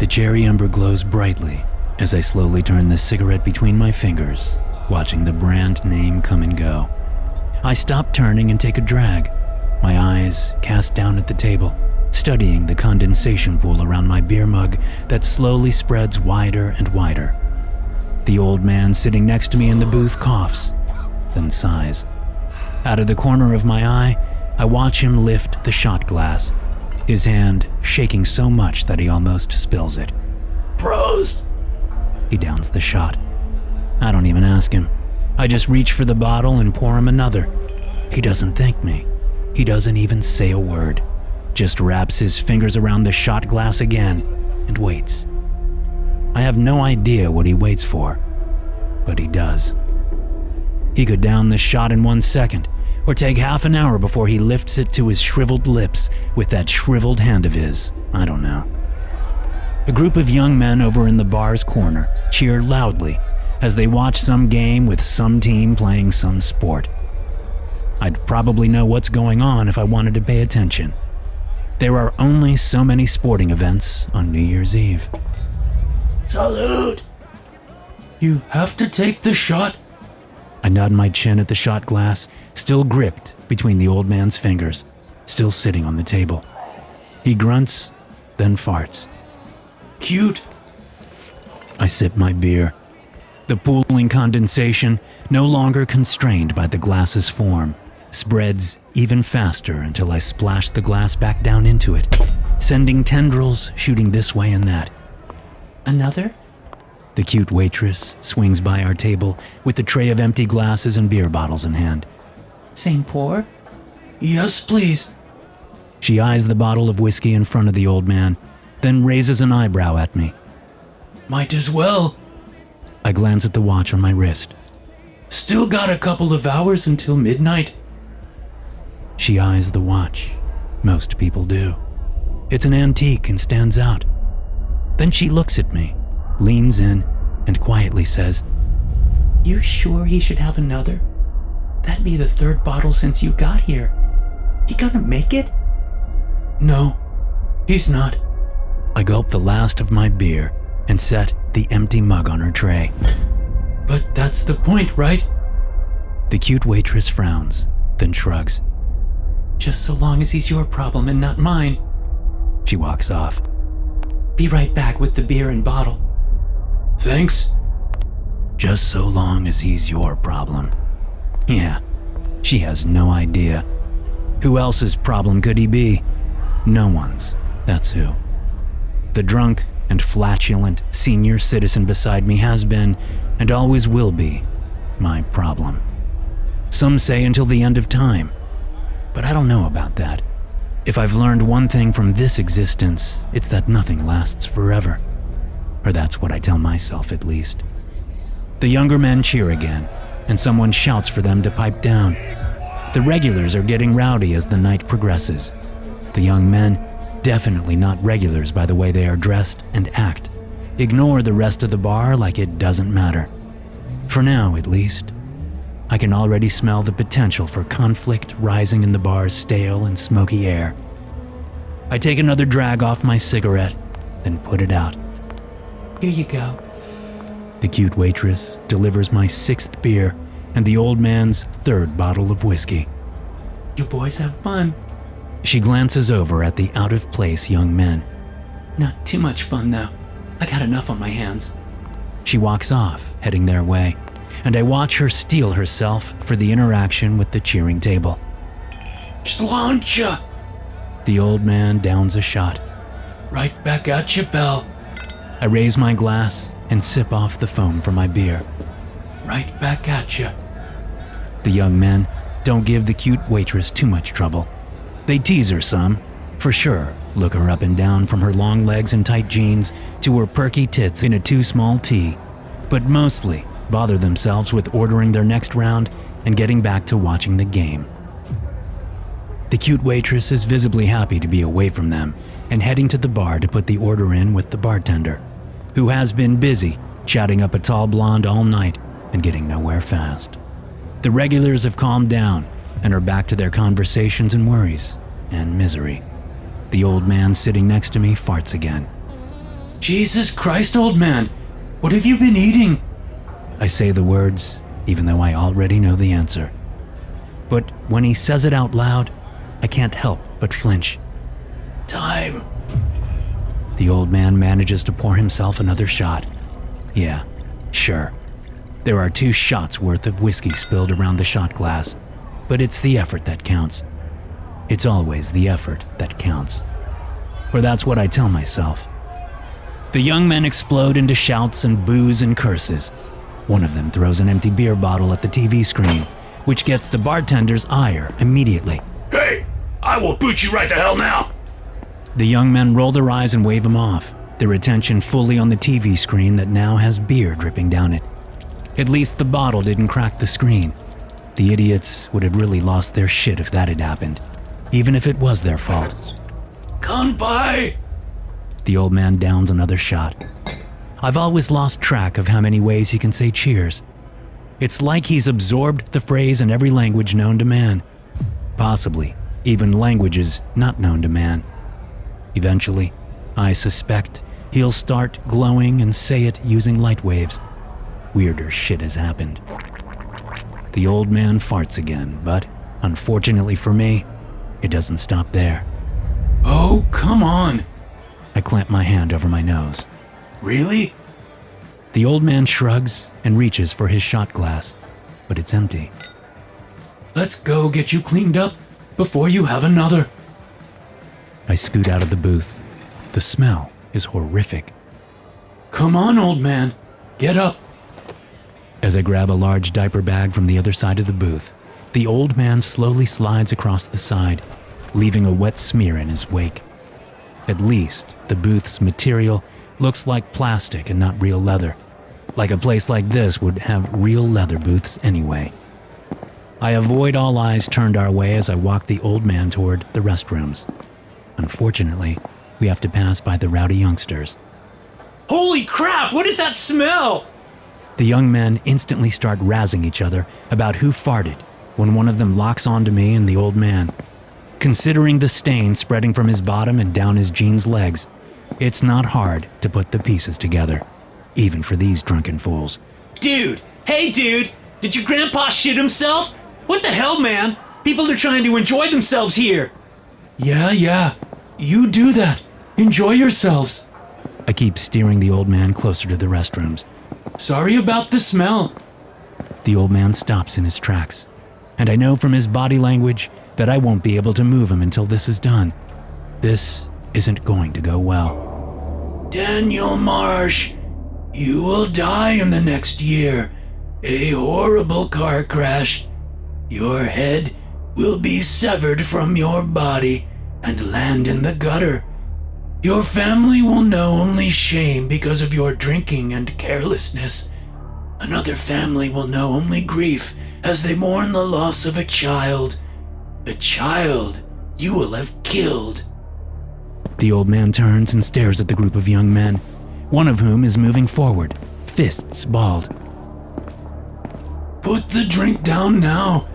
The cherry ember glows brightly as I slowly turn the cigarette between my fingers, watching the brand name come and go. I stop turning and take a drag, my eyes cast down at the table, studying the condensation pool around my beer mug that slowly spreads wider and wider. The old man sitting next to me in the booth coughs, then sighs. Out of the corner of my eye, I watch him lift the shot glass, his hand shaking so much that he almost spills it. "Bros!" He downs the shot. I don't even ask him. I just reach for the bottle and pour him another. He doesn't thank me. He doesn't even say a word. Just wraps his fingers around the shot glass again and waits. I have no idea what he waits for, but he does. He could down the shot in 1 second, or take half an hour before he lifts it to his shriveled lips with that shriveled hand of his. I don't know. A group of young men over in the bar's corner cheer loudly as they watch some game with some team playing some sport. I'd probably know what's going on if I wanted to pay attention. There are only so many sporting events on New Year's Eve. "Salud!" "You have to take the shot?" I nod my chin at the shot glass, still gripped between the old man's fingers, still sitting on the table. He grunts, then farts. "Cute." I sip my beer, the pooling condensation, no longer constrained by the glass's form, spreads even faster until I splash the glass back down into it, sending tendrils shooting this way and that. "Another?" The cute waitress swings by our table with a tray of empty glasses and beer bottles in hand. "Same pour?" "Yes, please." She eyes the bottle of whiskey in front of the old man, then raises an eyebrow at me. "Might as well." I glance at the watch on my wrist. "Still got a couple of hours until midnight." She eyes the watch. Most people do. It's an antique and stands out. Then she looks at me, leans in, and quietly says, "You sure he should have another? That'd be the third bottle since you got here. He gonna make it?" "No, he's not." I gulp the last of my beer and set the empty mug on her tray. "But that's the point, right?" The cute waitress frowns, then shrugs. "Just so long as he's your problem and not mine." She walks off. "Be right back with the beer and bottle." "Thanks." Just so long as he's your problem. Yeah, she has no idea. Who else's problem could he be? No one's, that's who. The drunk and flatulent senior citizen beside me has been, and always will be, my problem. Some say until the end of time, but I don't know about that. If I've learned one thing from this existence, it's that nothing lasts forever. Or that's what I tell myself, at least. The younger men cheer again, and someone shouts for them to pipe down. The regulars are getting rowdy as the night progresses. The young men, definitely not regulars by the way they are dressed and act, ignore the rest of the bar like it doesn't matter. For now, at least. I can already smell the potential for conflict rising in the bar's stale and smoky air. I take another drag off my cigarette, then put it out. "Here you go." The cute waitress delivers my 6th beer and the old man's 3rd bottle of whiskey. "You boys have fun." She glances over at the out-of-place young men. "Not too much fun, though. I got enough on my hands." She walks off, heading their way, and I watch her steel herself for the interaction with the cheering table. "Sláinte!" The old man downs a shot. "Right back at you, Belle." I raise my glass and sip off the foam from my beer. "Right back at you." The young men don't give the cute waitress too much trouble. They tease her some, for sure, look her up and down from her long legs and tight jeans to her perky tits in a too small tee, but mostly bother themselves with ordering their next round and getting back to watching the game. The cute waitress is visibly happy to be away from them and heading to the bar to put the order in with the bartender, who has been busy chatting up a tall blonde all night and getting nowhere fast. The regulars have calmed down and are back to their conversations and worries and misery. The old man sitting next to me farts again. Jesus Christ, old man, what have you been eating? I say the words, even though I already know the answer. But when he says it out loud, I can't help but flinch. Time. The old man manages to pour himself another shot. Yeah, sure. There are 2 shots worth of whiskey spilled around the shot glass, but it's the effort that counts. It's always the effort that counts. Or that's what I tell myself. The young men explode into shouts and boos and curses. One of them throws an empty beer bottle at the TV screen, which gets the bartender's ire immediately. Hey, I will boot you right to hell now! The young men roll their eyes and wave him off, their attention fully on the TV screen that now has beer dripping down it. At least the bottle didn't crack the screen. The idiots would have really lost their shit if that had happened, even if it was their fault. Kanpai! The old man downs another shot. I've always lost track of how many ways he can say cheers. It's like he's absorbed the phrase in every language known to man. Possibly even languages not known to man. Eventually, I suspect he'll start glowing and say it using light waves. Weirder shit has happened. The old man farts again, but unfortunately for me, it doesn't stop there. Oh, come on! I clamp my hand over my nose. Really? The old man shrugs and reaches for his shot glass, but it's empty. Let's go get you cleaned up before you have another. I scoot out of the booth. The smell is horrific. Come on, old man. Get up. As I grab a large diaper bag from the other side of the booth, the old man slowly slides across the side, leaving a wet smear in his wake. At least the booth's material looks like plastic and not real leather, like a place like this would have real leather booths anyway. I avoid all eyes turned our way as I walk the old man toward the restrooms. Unfortunately, we have to pass by the rowdy youngsters. Holy crap, what is that smell? The young men instantly start razzing each other about who farted when one of them locks onto me and the old man. Considering the stain spreading from his bottom and down his jeans legs, it's not hard to put the pieces together, even for these drunken fools. Dude! Hey dude! Did your grandpa shit himself? What the hell, man? People are trying to enjoy themselves here! Yeah. You do that. Enjoy yourselves. I keep steering the old man closer to the restrooms. Sorry about the smell. The old man stops in his tracks, and I know from his body language that I won't be able to move him until this is done. This isn't going to go well. Daniel Marsh, you will die in the next year. A horrible car crash. Your head will be severed from your body and land in the gutter. Your family will know only shame because of your drinking and carelessness. Another family will know only grief as they mourn the loss of a child you will have killed. The old man turns and stares at the group of young men, one of whom is moving forward, fists balled. Put the drink down now,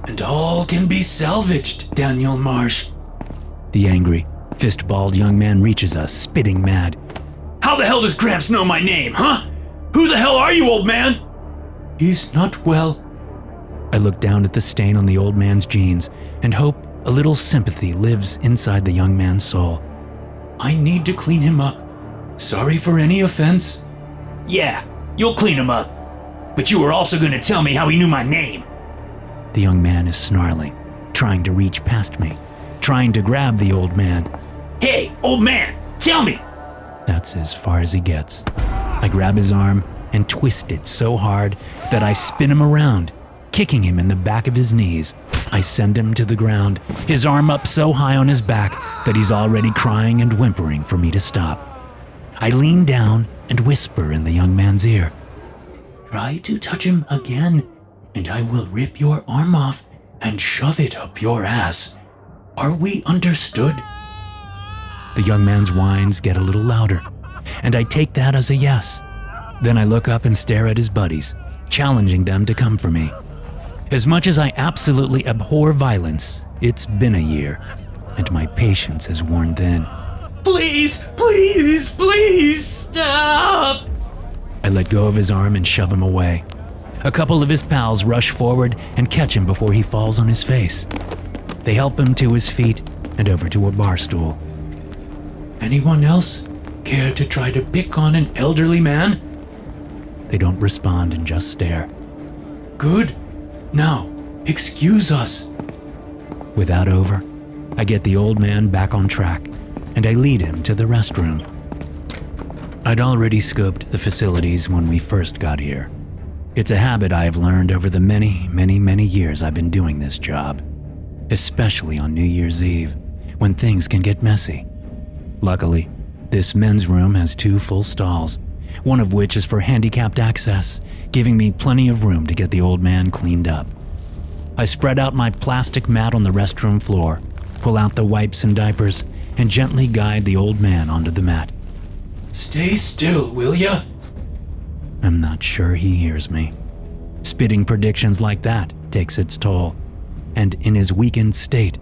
and all can be salvaged, Daniel Marsh. The angry, fist-balled young man reaches us, spitting mad. How the hell does Gramps know my name, huh? Who the hell are you, old man? He's not well. I look down at the stain on the old man's jeans and hope a little sympathy lives inside the young man's soul. I need to clean him up. Sorry for any offense. Yeah, you'll clean him up. But you were also going to tell me how he knew my name. The young man is snarling, trying to reach past me, trying to grab the old man. Hey, old man, tell me! That's as far as he gets. I grab his arm and twist it so hard that I spin him around, kicking him in the back of his knees. I send him to the ground, his arm up so high on his back that he's already crying and whimpering for me to stop. I lean down and whisper in the young man's ear. Try to touch him again, and I will rip your arm off and shove it up your ass. Are we understood? The young man's whines get a little louder, and I take that as a yes. Then I look up and stare at his buddies, challenging them to come for me. As much as I absolutely abhor violence, it's been a year, and my patience has worn thin. Please, please, please, stop! I let go of his arm and shove him away. A couple of his pals rush forward and catch him before he falls on his face. They help him to his feet and over to a bar stool. Anyone else care to try to pick on an elderly man? They don't respond and just stare. Good. Now, excuse us. With that over, I get the old man back on track and I lead him to the restroom. I'd already scoped the facilities when we first got here. It's a habit I have learned over the many years I've been doing this job, especially on New Year's Eve, when things can get messy. Luckily, this men's room has 2 full stalls, one of which is for handicapped access, giving me plenty of room to get the old man cleaned up. I spread out my plastic mat on the restroom floor, pull out the wipes and diapers, and gently guide the old man onto the mat. Stay still, will ya? I'm not sure he hears me. Spitting predictions like that takes its toll, and in his weakened state,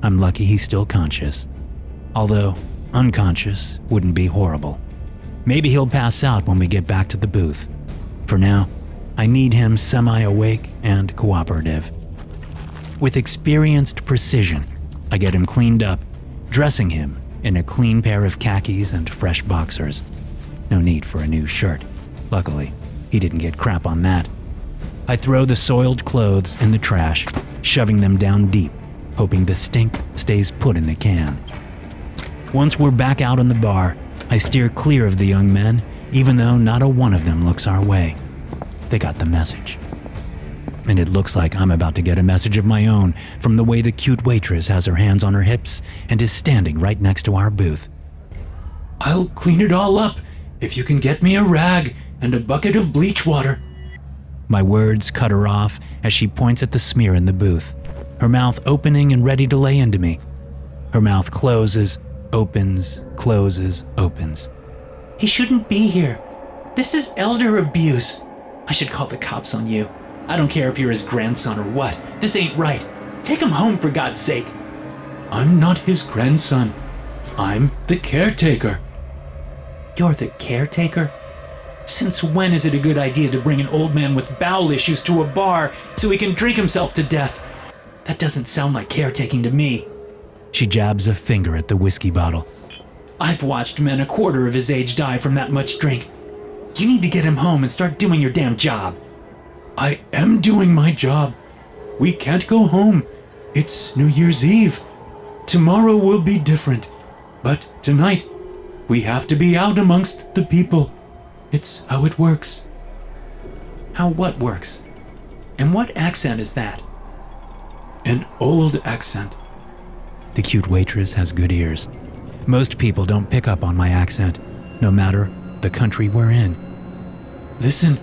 I'm lucky he's still conscious. Although, unconscious wouldn't be horrible. Maybe he'll pass out when we get back to the booth. For now, I need him semi-awake and cooperative. With experienced precision, I get him cleaned up, dressing him in a clean pair of khakis and fresh boxers. No need for a new shirt. Luckily, he didn't get crap on that. I throw the soiled clothes in the trash, shoving them down deep, hoping the stink stays put in the can. Once we're back out on the bar, I steer clear of the young men, even though not a one of them looks our way. They got the message. And it looks like I'm about to get a message of my own from the way the cute waitress has her hands on her hips and is standing right next to our booth. I'll clean it all up if you can get me a rag and a bucket of bleach water. My words cut her off as she points at the smear in the booth, her mouth opening and ready to lay into me. Her mouth closes, opens, closes, opens. He shouldn't be here. This is elder abuse. I should call the cops on you. I don't care if you're his grandson or what. This ain't right. Take him home for God's sake. I'm not his grandson. I'm the caretaker. You're the caretaker? Since when is it a good idea to bring an old man with bowel issues to a bar so he can drink himself to death? That doesn't sound like caretaking to me. She jabs a finger at the whiskey bottle. I've watched men a quarter of his age die from that much drink. You need to get him home and start doing your damn job. I am doing my job. We can't go home. It's New Year's Eve. Tomorrow will be different. But tonight, we have to be out amongst the people. It's how it works. How what works? And what accent is that? An old accent. The cute waitress has good ears. Most people don't pick up on my accent, no matter the country we're in. Listen,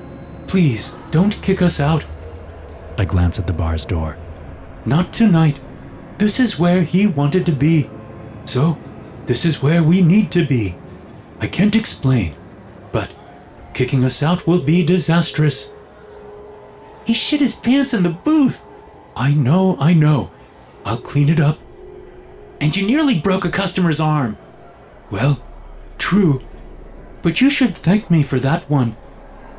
please, don't kick us out. I glance at the bar's door. Not tonight. This is where he wanted to be. So, this is where we need to be. I can't explain, but kicking us out will be disastrous. He shit his pants in the booth. I know. I'll clean it up. And you nearly broke a customer's arm. Well, true. But you should thank me for that one.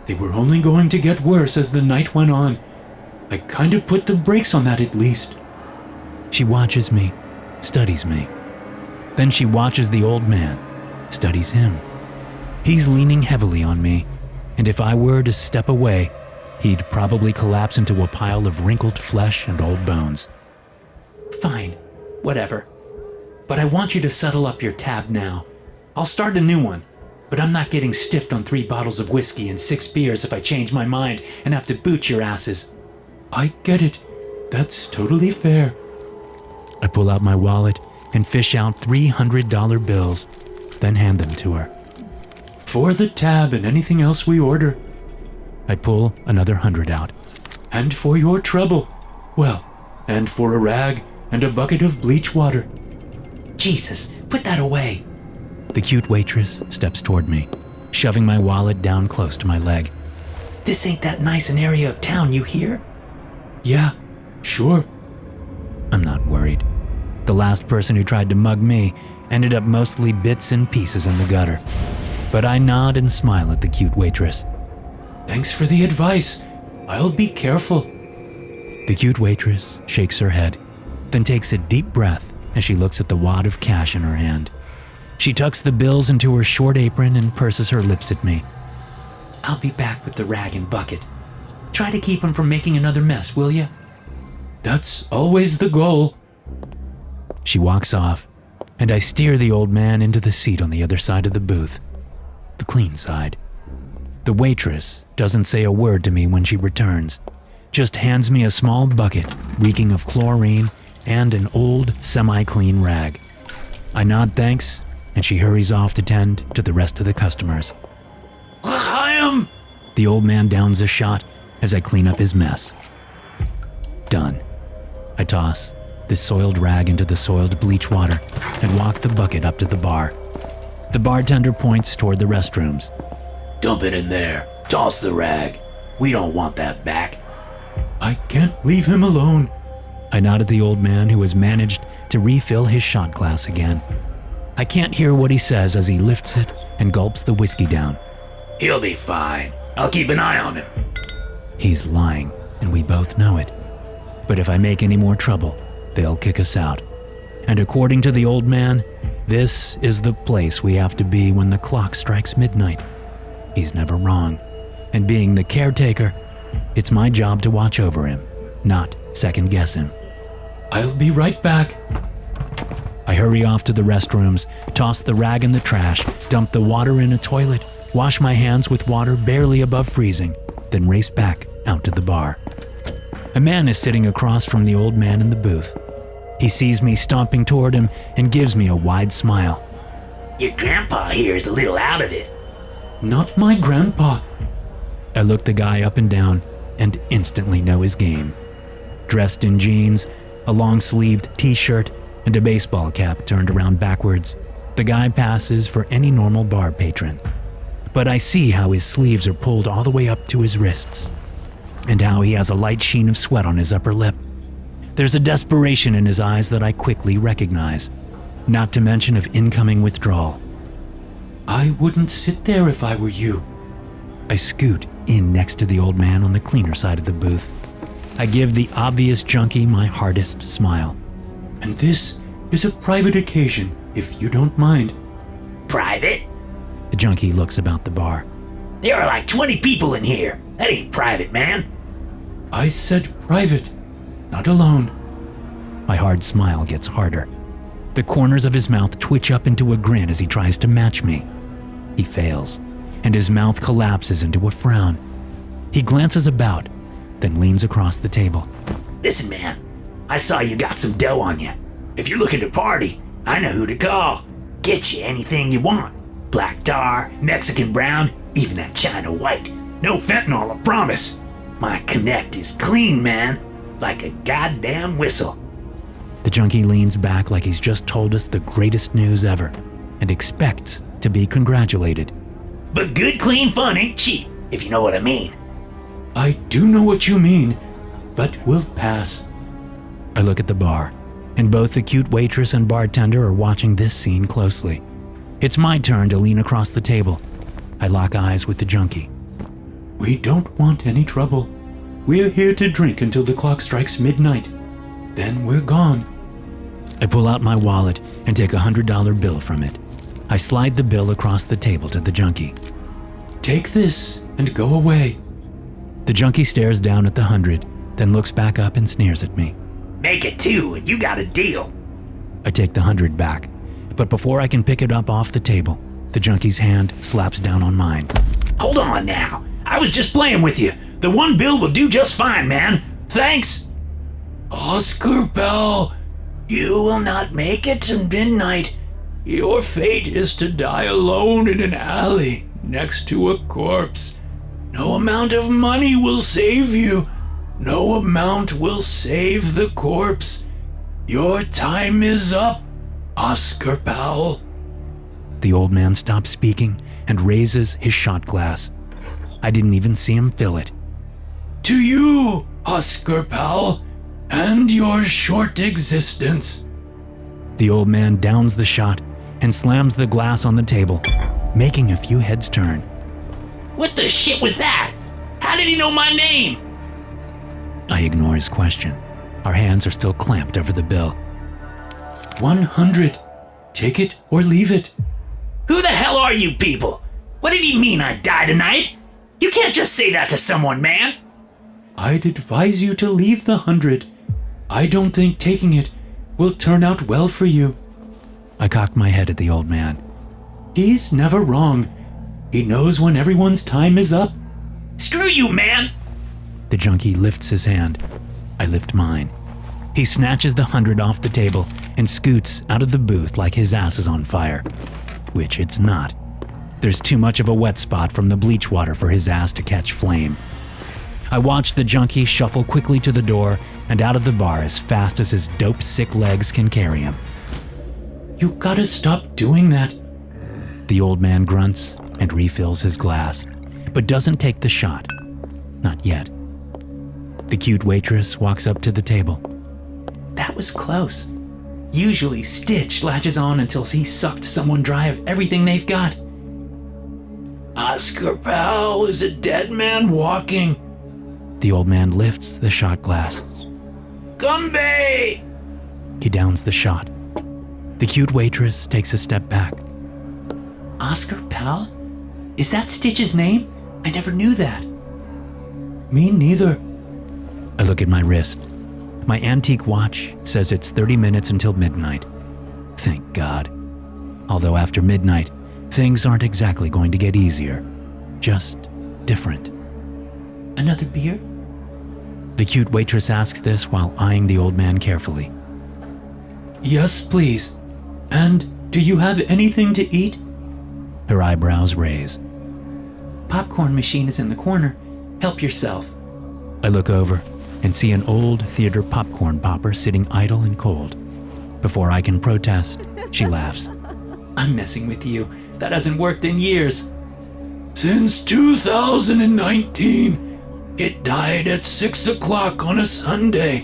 They were only going to get worse as the night went on. I kind of put the brakes on that at least. She watches me, studies me. Then she watches the old man, studies him. He's leaning heavily on me, and if I were to step away, he'd probably collapse into a pile of wrinkled flesh and old bones. Fine, whatever. But I want you to settle up your tab now. I'll start a new one, but I'm not getting stiffed on 3 bottles of whiskey and 6 beers if I change my mind and have to boot your asses. I get it. That's totally fair. I pull out my wallet and fish out $300 bills, then hand them to her. For the tab and anything else we order. I pull another 100 out. And for your trouble. Well, and for a rag and a bucket of bleach water. Jesus, put that away. The cute waitress steps toward me, shoving my wallet down close to my leg. This ain't that nice an area of town, you hear? Yeah, sure. I'm not worried. The last person who tried to mug me ended up mostly bits and pieces in the gutter. But I nod and smile at the cute waitress. Thanks for the advice. I'll be careful. The cute waitress shakes her head, then takes a deep breath as she looks at the wad of cash in her hand. She tucks the bills into her short apron and purses her lips at me. I'll be back with the rag and bucket. Try to keep him from making another mess, will you? That's always the goal. She walks off, and I steer the old man into the seat on the other side of the booth, the clean side. The waitress doesn't say a word to me when she returns, just hands me a small bucket reeking of chlorine and an old, semi-clean rag. I nod thanks, and she hurries off to tend to the rest of the customers. L'chaim! The old man downs a shot as I clean up his mess. Done. I toss the soiled rag into the soiled bleach water and walk the bucket up to the bar. The bartender points toward the restrooms. Dump it in there. Toss the rag. We don't want that back. I can't leave him alone. I nod at the old man who has managed to refill his shot glass again. I can't hear what he says as he lifts it and gulps the whiskey down. He'll be fine. I'll keep an eye on him. He's lying, and we both know it. But if I make any more trouble, they'll kick us out. And according to the old man, this is the place we have to be when the clock strikes midnight. He's never wrong. And being the caretaker, it's my job to watch over him, not second guess him. I'll be right back. I hurry off to the restrooms, toss the rag in the trash, dump the water in a toilet, wash my hands with water barely above freezing, then race back out to the bar. A man is sitting across from the old man in the booth. He sees me stomping toward him and gives me a wide smile. Your grandpa here is a little out of it. Not my grandpa. I look the guy up and down and instantly know his game. Dressed in jeans, a long-sleeved t-shirt, and a baseball cap turned around backwards, the guy passes for any normal bar patron. But I see how his sleeves are pulled all the way up to his wrists, and how he has a light sheen of sweat on his upper lip. There's a desperation in his eyes that I quickly recognize, not to mention of incoming withdrawal. I wouldn't sit there if I were you. I scoot in next to the old man on the cleaner side of the booth. I give the obvious junkie my hardest smile. And this is a private occasion, if you don't mind. Private? The junkie looks about the bar. There are like 20 people in here. That ain't private, man. I said private, not alone. My hard smile gets harder. The corners of his mouth twitch up into a grin as he tries to match me. He fails, and his mouth collapses into a frown. He glances about, then leans across the table. Listen, man, I saw you got some dough on you. If you're looking to party, I know who to call. Get you anything you want. Black tar, Mexican brown, even that China white. No fentanyl, I promise. My connect is clean, man. Like a goddamn whistle. The junkie leans back like he's just told us the greatest news ever and expects to be congratulated. But good, clean fun ain't cheap, if you know what I mean. I do know what you mean, but we'll pass. I look at the bar, and both the cute waitress and bartender are watching this scene closely. It's my turn to lean across the table. I lock eyes with the junkie. We don't want any trouble. We're here to drink until the clock strikes midnight. Then we're gone. I pull out my wallet and take a $100 bill from it. I slide the bill across the table to the junkie. Take this and go away. The junkie stares down at the 100, then looks back up and sneers at me. Make it 2 and you got a deal. I take the 100 back, but before I can pick it up off the table, the junkie's hand slaps down on mine. Hold on now. I was just playing with you. The one bill will do just fine, man. Thanks. Oscar Bell, you will not make it to midnight. Your fate is to die alone in an alley next to a corpse. No amount of money will save you. No amount will save the corpse. Your time is up, Oscar Powell. The old man stops speaking and raises his shot glass. I didn't even see him fill it. To you, Oscar Powell, and your short existence. The old man downs the shot and slams the glass on the table, making a few heads turn. What the shit was that? How did he know my name? I ignore his question. Our hands are still clamped over the bill. 100. Take it or leave it. Who the hell are you people? What did he mean I die tonight? You can't just say that to someone, man. I'd advise you to leave the 100. I don't think taking it will turn out well for you. I cock my head at the old man. He's never wrong. He knows when everyone's time is up. Screw you, man. The junkie lifts his hand. I lift mine. He snatches the 100 off the table and scoots out of the booth like his ass is on fire. Which it's not. There's too much of a wet spot from the bleach water for his ass to catch flame. I watch the junkie shuffle quickly to the door and out of the bar as fast as his dope-sick legs can carry him. You gotta stop doing that. The old man grunts and refills his glass, but doesn't take the shot. Not yet. The cute waitress walks up to the table. That was close. Usually Stitch latches on until he's sucked someone dry of everything they've got. Oscar Powell is a dead man walking. The old man lifts the shot glass. Gumby! He downs the shot. The cute waitress takes a step back. Oscar Powell? Is that Stitch's name? I never knew that. Me neither. I look at my wrist. My antique watch says it's 30 minutes until midnight. Thank God. Although after midnight, things aren't exactly going to get easier. Just different. Another beer? The cute waitress asks this while eyeing the old man carefully. Yes, please. And do you have anything to eat? Her eyebrows raise. Popcorn machine is in the corner. Help yourself. I look over and see an old theater popcorn popper sitting idle and cold. Before I can protest, she laughs. I'm messing with you. That hasn't worked in years. Since 2019. It died at 6 o'clock on a Sunday.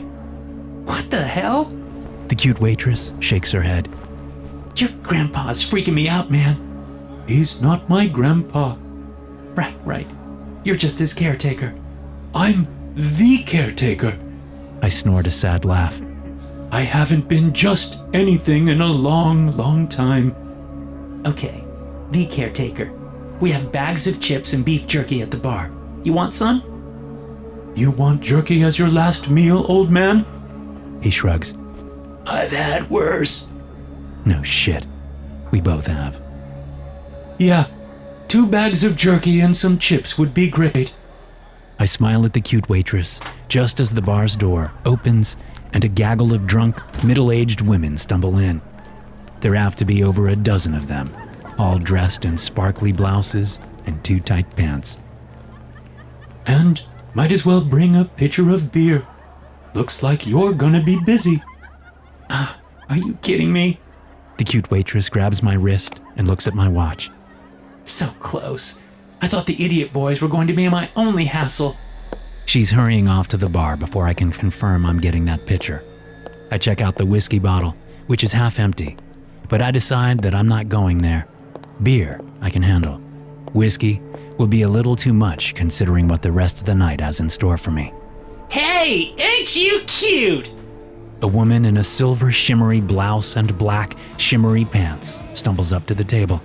What the hell? The cute waitress shakes her head. Your grandpa's freaking me out, man. He's not my grandpa. Right. You're just his caretaker. I'm the caretaker. I snort a sad laugh. I haven't been just anything in a long, long time. Okay, the caretaker. We have bags of chips and beef jerky at the bar. You want some? You want jerky as your last meal, old man? He shrugs. I've had worse. No shit. We both have. Yeah, 2 bags of jerky and some chips would be great. I smile at the cute waitress just as the bar's door opens and a gaggle of drunk, middle-aged women stumble in. There have to be over a dozen of them, all dressed in sparkly blouses and too tight pants. And might as well bring a pitcher of beer. Looks like you're gonna be busy. Are you kidding me? The cute waitress grabs my wrist and looks at my watch. So close. I thought the idiot boys were going to be my only hassle. She's hurrying off to the bar before I can confirm I'm getting that pitcher. I check out the whiskey bottle, which is half empty, but I decide that I'm not going there. Beer I can handle. Whiskey will be a little too much considering what the rest of the night has in store for me. Hey, ain't you cute? A woman in a silver shimmery blouse and black shimmery pants stumbles up to the table.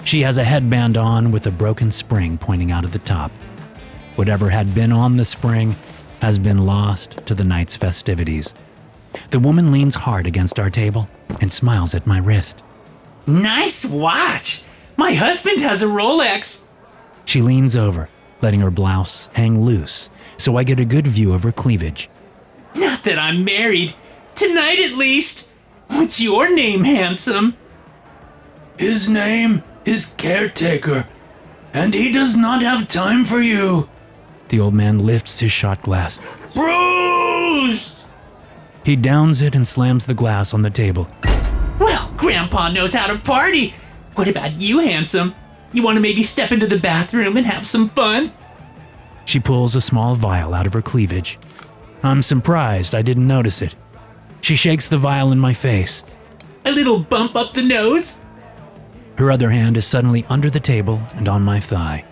She has a headband on with a broken spring pointing out at the top. Whatever had been on the spring has been lost to the night's festivities. The woman leans hard against our table and smiles at my wrist. Nice watch. My husband has a Rolex. She leans over, letting her blouse hang loose, so I get a good view of her cleavage. Not that I'm married. Tonight at least. What's your name, handsome? His name is Caretaker, and he does not have time for you. The old man lifts his shot glass. Bruised! He downs it and slams the glass on the table. Well, Grandpa knows how to party. What about you, handsome? You want to maybe step into the bathroom and have some fun? She pulls a small vial out of her cleavage. I'm surprised I didn't notice it. She shakes the vial in my face. A little bump up the nose? Her other hand is suddenly under the table and on my thigh.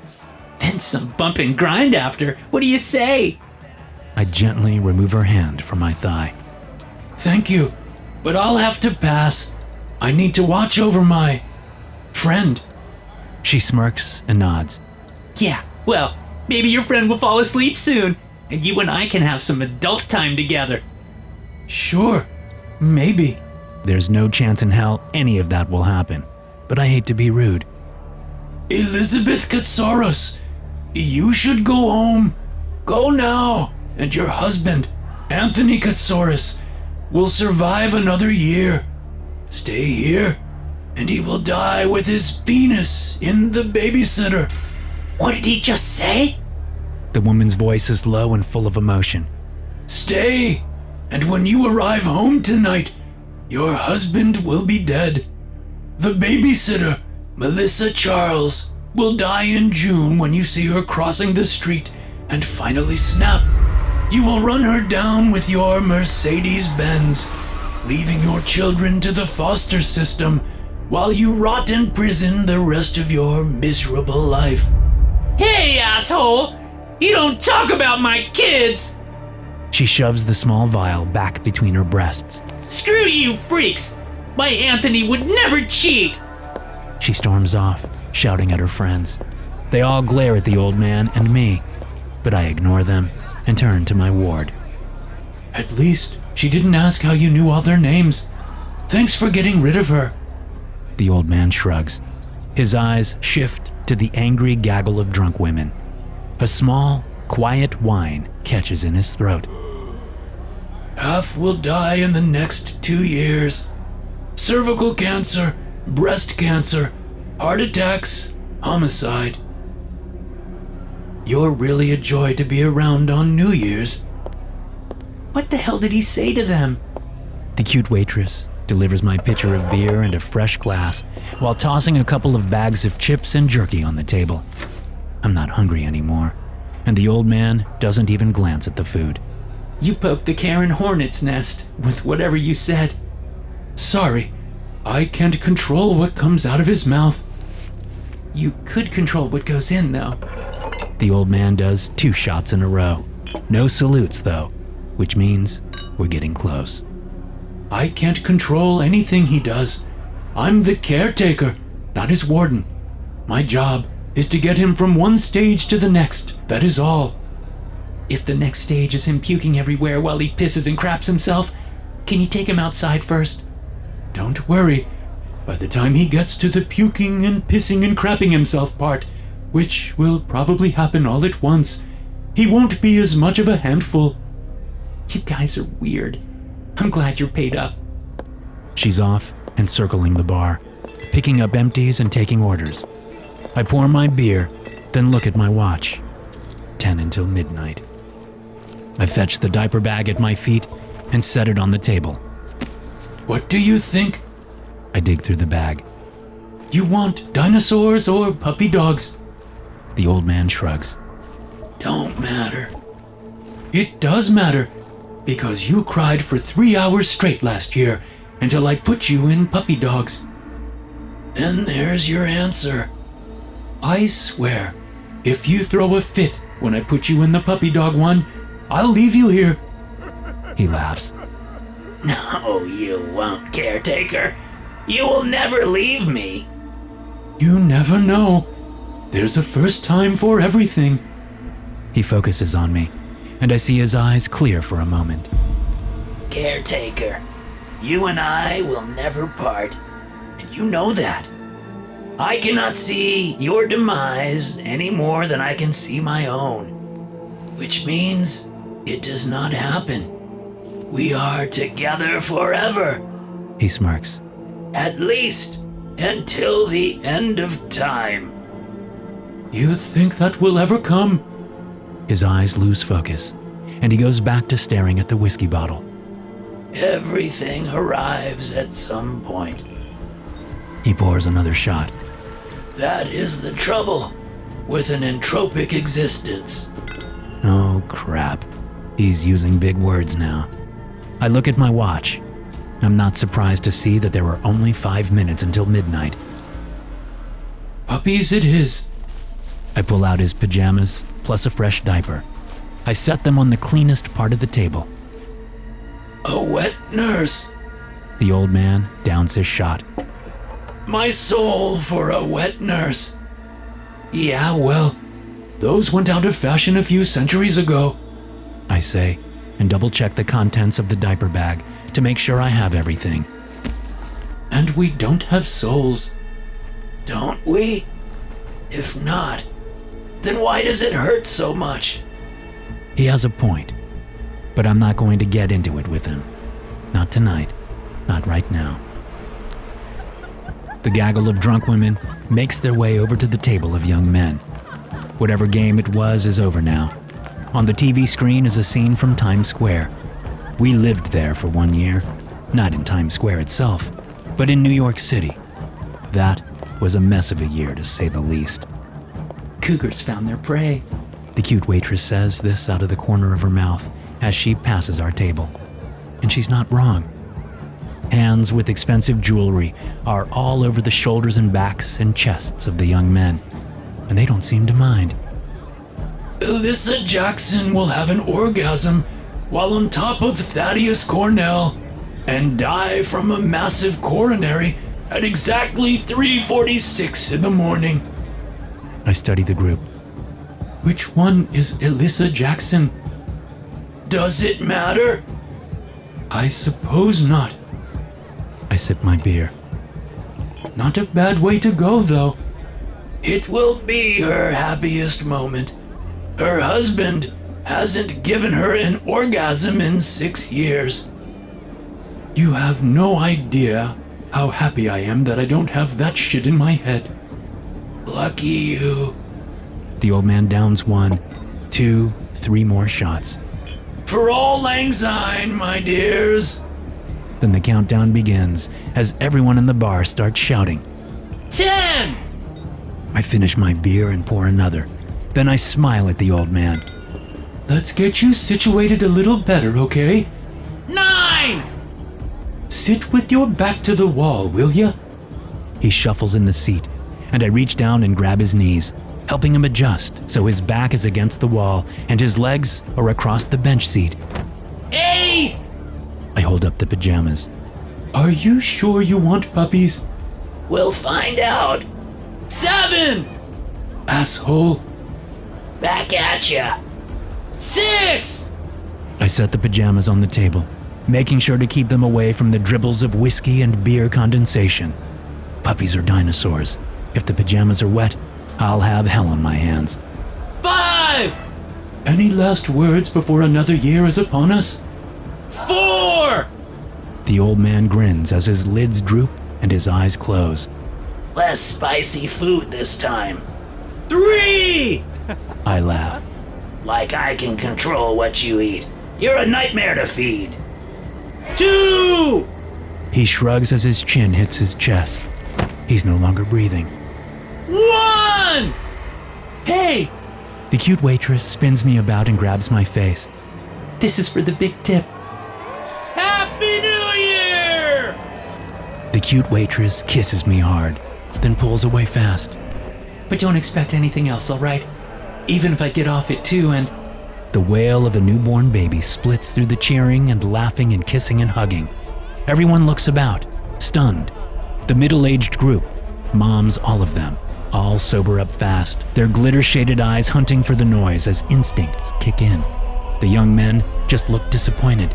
Then some bump and grind after. What do you say? I gently remove her hand from my thigh. Thank you, but I'll have to pass. I need to watch over my friend. She smirks and nods. Yeah, well, maybe your friend will fall asleep soon, and you and I can have some adult time together. Sure, maybe. There's no chance in hell any of that will happen, but I hate to be rude. Elizabeth Katsaros, you should go home. Go now, and your husband, Anthony Katsaros, will survive another year. Stay here, and he will die with his penis in the babysitter. What did he just say? The woman's voice is low and full of emotion. Stay, and when you arrive home tonight, your husband will be dead. The babysitter, Melissa Charles, will die in June when you see her crossing the street and finally snap. You will run her down with your Mercedes-Benz, leaving your children to the foster system while you rot in prison the rest of your miserable life. Hey, asshole! You don't talk about my kids! She shoves the small vial back between her breasts. Screw you, freaks! My Anthony would never cheat! She storms off, shouting at her friends. They all glare at the old man and me, but I ignore them and turn to my ward. At least she didn't ask how you knew all their names. Thanks for getting rid of her. The old man shrugs. His eyes shift to the angry gaggle of drunk women. A small, quiet whine catches in his throat. Half will die in the next 2 years. Cervical cancer, breast cancer, heart attacks, homicide. You're really a joy to be around on New Year's. What the hell did he say to them? The cute waitress delivers my pitcher of beer and a fresh glass while tossing a couple of bags of chips and jerky on the table. I'm not hungry anymore, and the old man doesn't even glance at the food. You poked the Karen Hornet's nest with whatever you said. Sorry, I can't control what comes out of his mouth. You could control what goes in, though. The old man does 2 shots in a row. No salutes, though, which means we're getting close. I can't control anything he does. I'm the caretaker, not his warden. My job is to get him from one stage to the next, that is all. If the next stage is him puking everywhere while he pisses and craps himself, can you take him outside first? Don't worry. By the time he gets to the puking and pissing and crapping himself part, which will probably happen all at once, he won't be as much of a handful. You guys are weird. I'm glad you're paid up. She's off and circling the bar, picking up empties and taking orders. I pour my beer, then look at my watch. 10 until midnight. I fetch the diaper bag at my feet and set it on the table. What do you think? I dig through the bag. You want dinosaurs or puppy dogs? The old man shrugs. Don't matter. It does matter, because you cried for 3 hours straight last year until I put you in puppy dogs. And there's your answer. I swear, if you throw a fit when I put you in the puppy dog one, I'll leave you here. He laughs. No, you won't, caretaker. You will never leave me. You never know. There's a first time for everything. He focuses on me, and I see his eyes clear for a moment. Caretaker, you and I will never part, and you know that. I cannot see your demise any more than I can see my own, which means it does not happen. We are together forever. He smirks. At least until the end of time. You think that will ever come? His eyes lose focus, and he goes back to staring at the whiskey bottle. Everything arrives at some point. He pours another shot. That is the trouble with an entropic existence. Oh, crap. He's using big words now. I look at my watch. I'm not surprised to see that there were only 5 minutes until midnight. Puppies it is. I pull out his pajamas, plus a fresh diaper. I set them on the cleanest part of the table. A wet nurse. The old man downs his shot. My soul for a wet nurse. Yeah, well, those went out of fashion a few centuries ago, I say, and double-check the contents of the diaper bag to make sure I have everything. And we don't have souls. Don't we? If not, then why does it hurt so much? He has a point, but I'm not going to get into it with him. Not tonight, not right now. The gaggle of drunk women makes their way over to the table of young men. Whatever game it was is over now. On the TV screen is a scene from Times Square. We lived there for 1 year, not in Times Square itself, but in New York City. That was a mess of a year, to say the least. Cougars found their prey. The cute waitress says this out of the corner of her mouth as she passes our table. And she's not wrong. Hands with expensive jewelry are all over the shoulders and backs and chests of the young men, and they don't seem to mind. Alyssa Jackson will have an orgasm while on top of Thaddeus Cornell and die from a massive coronary at exactly 3:46 in the morning. I study the group. Which one is Alyssa Jackson? Does it matter? I suppose not. I sip my beer. Not a bad way to go, though. It will be her happiest moment. Her husband hasn't given her an orgasm in 6 years. You have no idea how happy I am that I don't have that shit in my head. Lucky you. The old man downs 1, 2, 3 more shots. For all lang syne, my dears. Then the countdown begins as everyone in the bar starts shouting. 10! I finish my beer and pour another. Then I smile at the old man. Let's get you situated a little better, okay? 9! Sit with your back to the wall, will ya? He shuffles in the seat, and I reach down and grab his knees, helping him adjust so his back is against the wall and his legs are across the bench seat. 8! I hold up the pajamas. Are you sure you want puppies? We'll find out. 7! Asshole. Back at ya. 6! I set the pajamas on the table, making sure to keep them away from the dribbles of whiskey and beer condensation. Puppies are dinosaurs. If the pajamas are wet, I'll have hell on my hands. 5! Any last words before another year is upon us? 4! The old man grins as his lids droop and his eyes close. Less spicy food this time. 3! I laugh. Like I can control what you eat. You're a nightmare to feed. 2! He shrugs as his chin hits his chest. He's no longer breathing. 1! Hey! The cute waitress spins me about and grabs my face. This is for the big tip. Happy New Year! The cute waitress kisses me hard, then pulls away fast. But don't expect anything else, all right? Even if I get off it too, and... The wail of a newborn baby splits through the cheering and laughing and kissing and hugging. Everyone looks about, stunned. The middle-aged group, moms all of them, all sober up fast, their glitter-shaded eyes hunting for the noise as instincts kick in. The young men just look disappointed.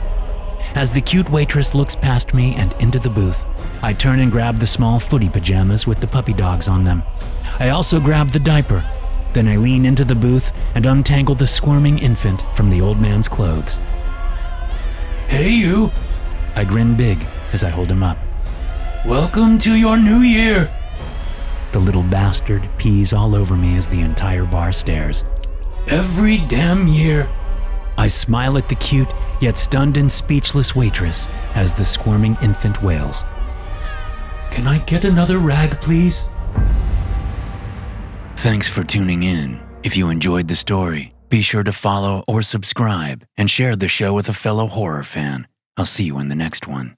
As the cute waitress looks past me and into the booth, I turn and grab the small footy pajamas with the puppy dogs on them. I also grab the diaper. Then I lean into the booth and untangle the squirming infant from the old man's clothes. Hey, you! I grin big as I hold him up. Welcome to your new year! The little bastard pees all over me as the entire bar stares. Every damn year. I smile at the cute, yet stunned and speechless waitress as the squirming infant wails. Can I get another rag, please? Thanks for tuning in. If you enjoyed the story, be sure to follow or subscribe and share the show with a fellow horror fan. I'll see you in the next one.